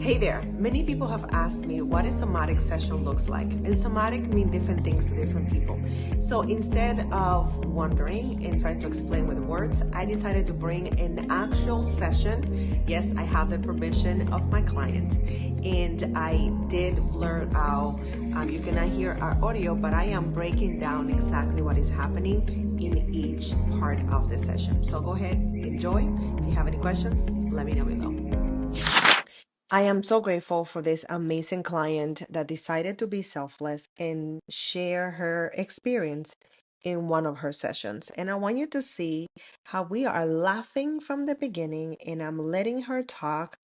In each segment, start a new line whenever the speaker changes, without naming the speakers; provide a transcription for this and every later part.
Hey there, many people have asked me what a somatic session looks like, and somatic mean different things to different people. So instead of wondering and trying to explain with words, I decided to bring an actual session. Yes, I have the permission of my client, and I did blur out. You cannot hear our audio, but I am breaking down exactly what is happening in each part of the session. So go ahead, enjoy. If you have any questions, let me know below. I am so grateful for this amazing client that decided to be selfless and share her experience in one of her sessions. And I want you to see how we are laughing from the beginning and I'm letting her talk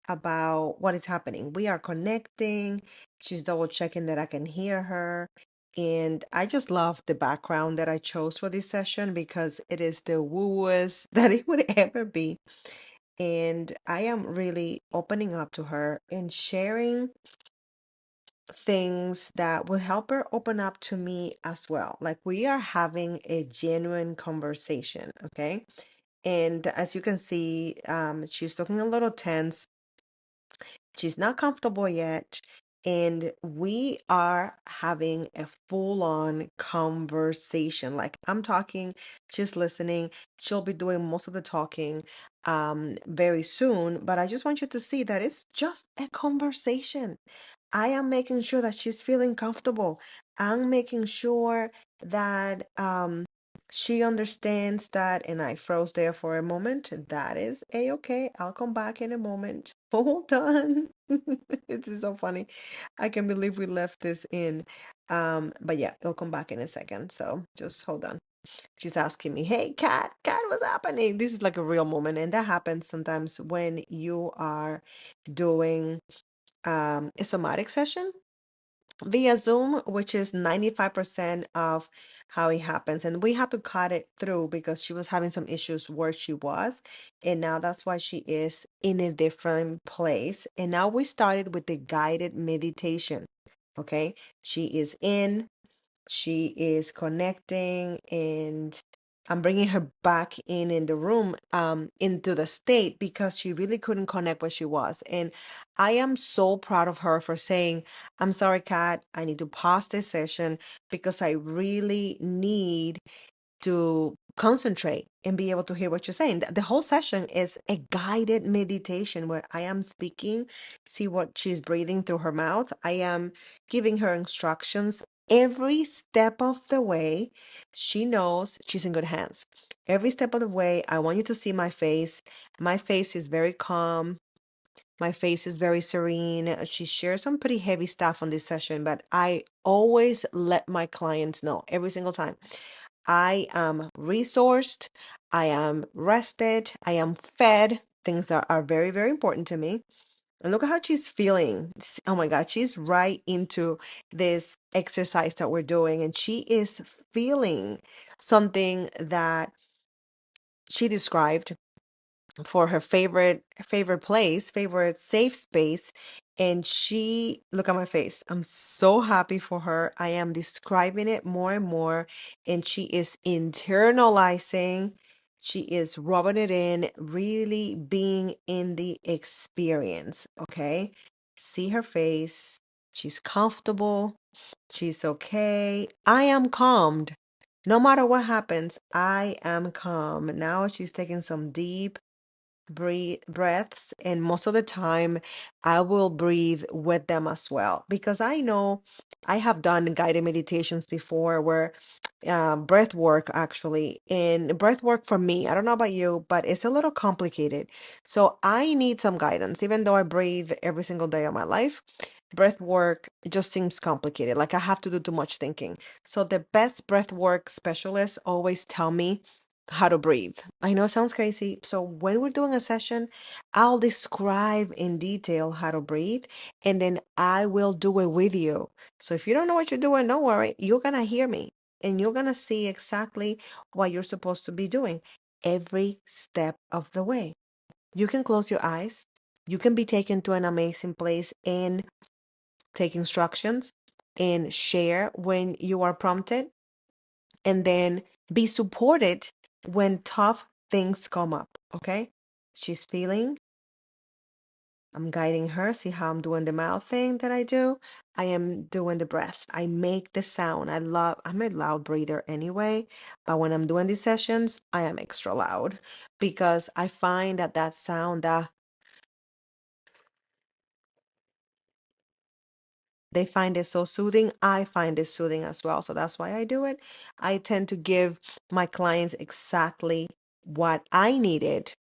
about what is happening. We are connecting. She's double checking that I can hear her. And I just love the background that I chose for this session because it is the woo-wooest that it would ever be. And I am really opening up to her and sharing things that will help her open up to me as well. Like we are having a genuine conversation, okay? And as you can see, she's looking a little tense. She's not comfortable yet. And we are having a full-on conversation. Like I'm talking, she's listening. She'll be doing most of the talking very soon. But I just want you to see that it's just a conversation. I am making sure that she's feeling comfortable. I'm making sure that she understands that, and I froze there for a moment. That is a-okay. I'll come back in a moment. Hold on. This is so funny. I can't believe we left this in. But yeah, it'll come back in a second. So just hold on. She's asking me, hey, Kat, what's happening? This is like a real moment, and that happens sometimes when you are doing a somatic session via Zoom, which is 95% of how it happens. And we had to cut it through because she was having some issues where she was. And now that's why she is in a different place. And now we started with the guided meditation. Okay. She is in, she is connecting, and I'm bringing her back in the room into the state because she really couldn't connect where she was. And I am so proud of her for saying, I'm sorry, Kat, I need to pause this session because I really need to concentrate and be able to hear what you're saying. The whole session is a guided meditation where I am speaking, see what she's breathing through her mouth. I am giving her instructions every step of the way. She knows she's in good hands. Every step of the way, I want you to see my face. My face is very calm. My face is very serene. She shares some pretty heavy stuff on this session, but I always let my clients know every single time. I am resourced, I am rested, I am fed, things that are very, very important to me. And look at how she's feeling. Oh my God, she's right into this exercise that we're doing, and she is feeling something that she described for her favorite place, favorite safe space. And she, look at my face. I'm so happy for her. I am describing it more and more, and she is internalizing. She is rubbing it in, really being in the experience. Okay. See her face. She's comfortable. She's okay. I am calmed. No matter what happens, I am calm. Now she's taking some deep breaths, and most of the time I will breathe with them as well because I know I have done guided meditations before where breath work actually, and breath work for me, I don't know about you, but it's a little complicated. So I need some guidance. Even though I breathe every single day of my life, breath work just seems complicated, like I have to do too much thinking. So the best breath work specialists always tell me how to breathe. I know it sounds crazy. So when we're doing a session, I'll describe in detail how to breathe, and then I will do it with you. So if you don't know what you're doing, don't worry. You're going to hear me and you're going to see exactly what you're supposed to be doing every step of the way. You can close your eyes. You can be taken to an amazing place and take instructions and share when you are prompted, and then be supported when tough things come up. Okay. She's feeling I'm guiding her. See how I'm doing the mouth thing that I do? I am doing the breath. I make the sound. I'm a loud breather anyway, but when I'm doing these sessions, I am extra loud because I find that that sound that they find it so soothing, I find it soothing as well. So that's why I do it. I tend to give my clients exactly what I needed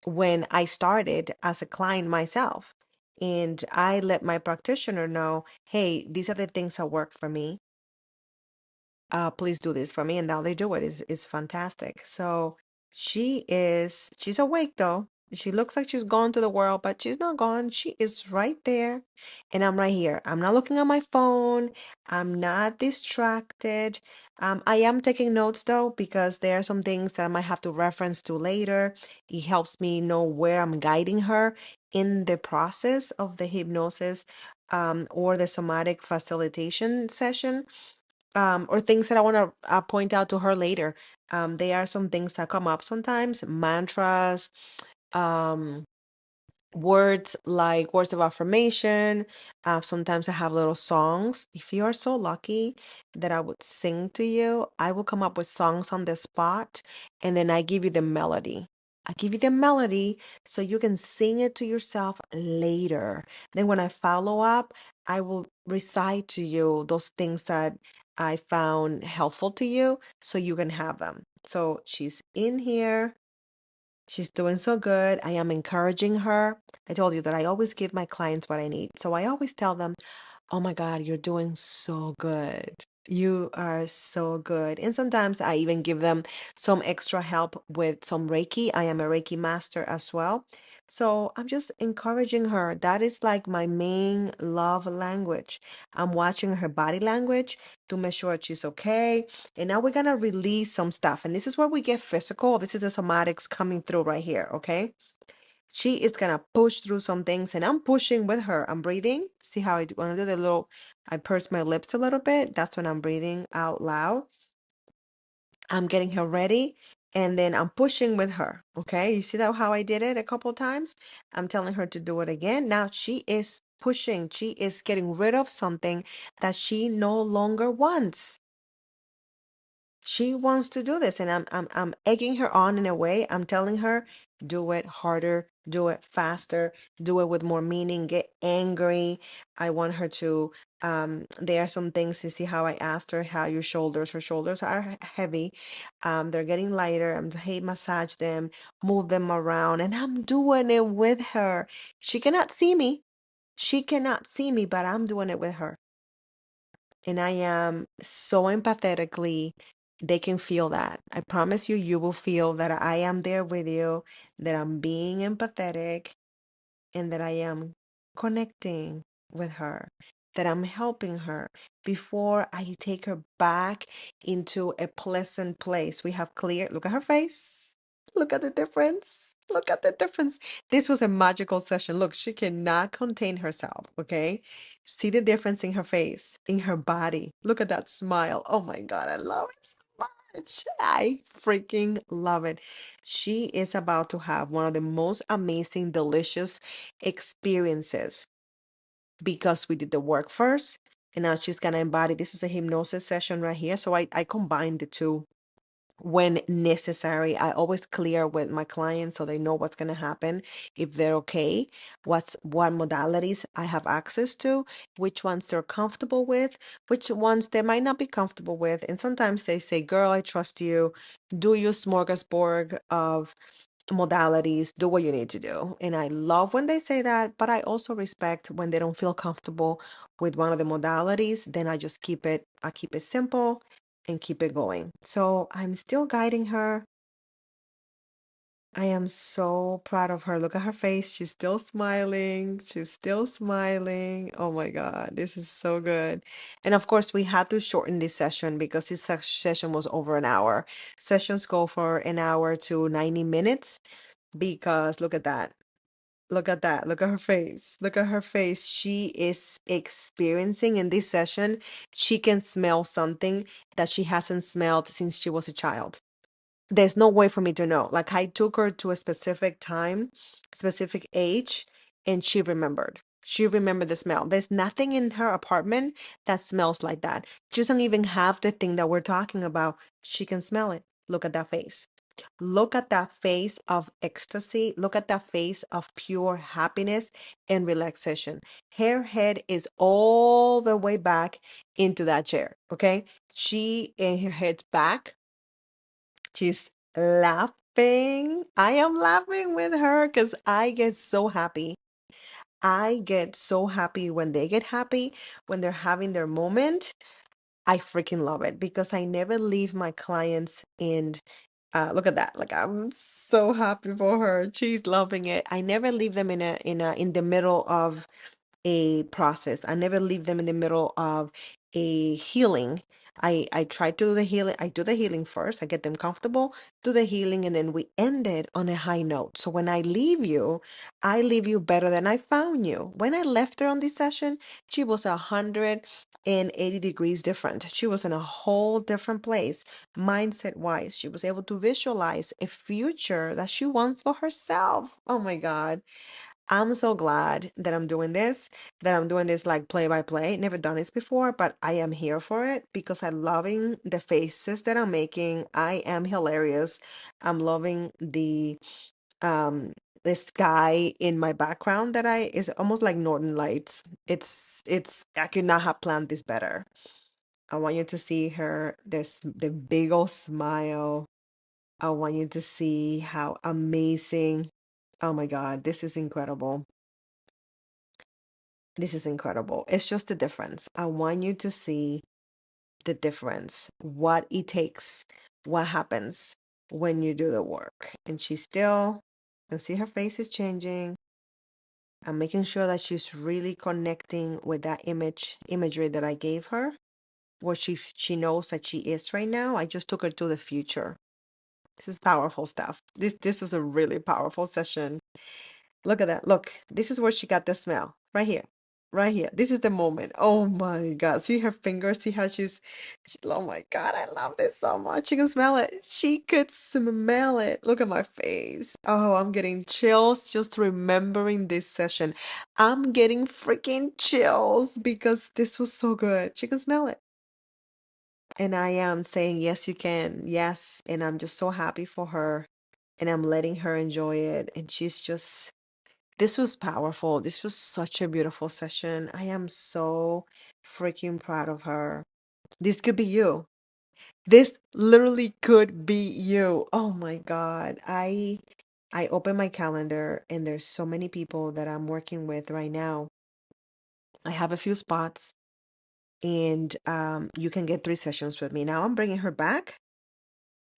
when I started as a client myself. And I let my practitioner know, hey, these are the things that work for me. Please do this for me. And now they do it. Is fantastic. So she's awake though. She looks like she's gone to the world, but she's not gone. She is right there. And I'm right here. I'm not looking at my phone. I'm not distracted. I am taking notes though, because there are some things that I might have to reference to later. It helps me know where I'm guiding her in the process of the hypnosis, or the somatic facilitation session, or things that I want to point out to her later. There are some things that come up sometimes, mantras, um, words like words of affirmation. Sometimes I have little songs. If you are so lucky that I would sing to you, I will come up with songs on the spot and then I give you the melody. I give you the melody so you can sing it to yourself later. Then when I follow up, I will recite to you those things that I found helpful to you so you can have them. So she's in here. She's doing so good. I am encouraging her. I told you that I always give my clients what I need. So I always tell them, oh my God, you're doing so good. You are so good. And sometimes I even give them some extra help with some Reiki. I am a Reiki master as well. So I'm just encouraging her. That is like my main love language. I'm watching her body language to make sure she's okay. And now we're going to release some stuff. And this is where we get physical. This is the somatics coming through right here. Okay. She is gonna push through some things, and I'm pushing with her. I'm breathing. See how I do when I do the little, I purse my lips a little bit. That's when I'm breathing out loud. I'm getting her ready, and then I'm pushing with her. Okay, you see that how I did it a couple times? I'm telling her to do it again. Now she is pushing. She is getting rid of something that she no longer wants. She wants to do this, and I'm egging her on in a way. I'm telling her, do it harder, do it faster, do it with more meaning, get angry. I want her to, there are some things, you see how I asked her how your shoulders, her shoulders are heavy. They're getting lighter. Hey, massage them, move them around, and I'm doing it with her. She cannot see me. She cannot see me, but I'm doing it with her. And I am so empathetically, they can feel that. I promise you, you will feel that I am there with you, that I'm being empathetic, and that I am connecting with her, that I'm helping her before I take her back into a pleasant place. We have clear, look at her face. Look at the difference. Look at the difference. This was a magical session. Look, she cannot contain herself, okay? See the difference in her face, in her body. Look at that smile. Oh my God, I love it so much. I freaking love it. She is about to have one of the most amazing, delicious experiences because we did the work first and now she's gonna embody. This is a hypnosis session right here. So I combined the two when necessary. I always clear with my clients so they know what's going to happen, if they're okay, what modalities I have access to, which ones they're comfortable with, which ones they might not be comfortable with. And sometimes they say, girl, I trust you. Do your smorgasbord of modalities, do what you need to do. And I love when they say that, but I also respect when they don't feel comfortable with one of the modalities, then I keep it simple and keep it going. So I'm still guiding her. I am so proud of her. Look at her face. She's still smiling. She's still smiling. Oh my God, this is so good. And of course, we had to shorten this session because this session was over an hour. Sessions go for an hour to 90 minutes because look at that. Look at that. Look at her face. Look at her face. She is experiencing in this session, she can smell something that she hasn't smelled since she was a child. There's no way for me to know. Like I took her to a specific time, specific age, and she remembered. She remembered the smell. There's nothing in her apartment that smells like that. She doesn't even have the thing that we're talking about. She can smell it. Look at that face. Look at that face of ecstasy. Look at that face of pure happiness and relaxation. Her head is all the way back into that chair. Okay. She and her head's back. She's laughing. I am laughing with her because I get so happy. I get so happy when they get happy, when they're having their moment. I freaking love it because I never leave my clients in. Look at that. Like I'm so happy for her. She's loving it. I never leave them in the middle of a process. I never leave them in the middle of a healing. I try to do the healing. I do the healing first. I get them comfortable, do the healing, and then we end it on a high note. So when I leave you better than I found you. When I left her on this session, she was 180 degrees different. She was in a whole different place, mindset wise. She was able to visualize a future that she wants for herself. Oh my God. I'm so glad that I'm doing this like play by play. Never done this before, but I am here for it because I'm loving the faces that I'm making. I am hilarious. I'm loving the sky in my background that I is almost like Northern Lights. It's I could not have planned this better. I want you to see her. There's the big old smile. I want you to see how amazing. Oh my God, this is incredible. This is incredible. It's just the difference. I want you to see the difference, what it takes, what happens when you do the work. And she's still, you can see her face is changing. I'm making sure that she's really connecting with that imagery that I gave her, where she knows that she is right now. I just took her to the future. This is powerful stuff. This was a really powerful session. Look at that. Look, this is where she got the smell. Right here. Right here. This is the moment. Oh my God. See her fingers? See how oh my God, I love this so much. She can smell it. She could smell it. Look at my face. Oh, I'm getting chills just remembering this session. I'm getting freaking chills because this was so good. She can smell it. And I am saying, yes, you can. Yes. And I'm just so happy for her. And I'm letting her enjoy it. And she's just this was powerful. This was such a beautiful session. I am so freaking proud of her. This could be you. This literally could be you. Oh my God. I open my calendar and there's so many people that I'm working with right now. I have a few spots and you can get 3 sessions with me. Now I'm bringing her back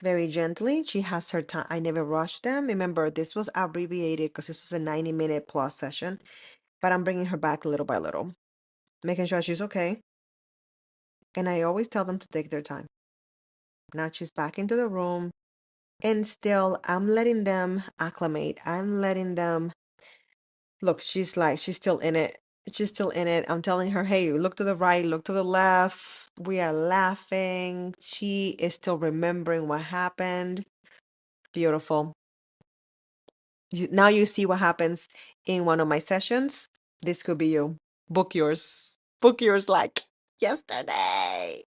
very gently. She has her time. I never rushed them. Remember, this was abbreviated because this was a 90-minute plus session. But I'm bringing her back little by little, making sure she's okay. And I always tell them to take their time. Now she's back into the room, and still, I'm letting them acclimate. I'm letting them look. She's still in it. She's still in it. I'm telling her, hey, look to the right, look to the left. We are laughing. She is still remembering what happened. Beautiful. Now you see what happens in one of my sessions. This could be you. Book yours. Book yours like yesterday.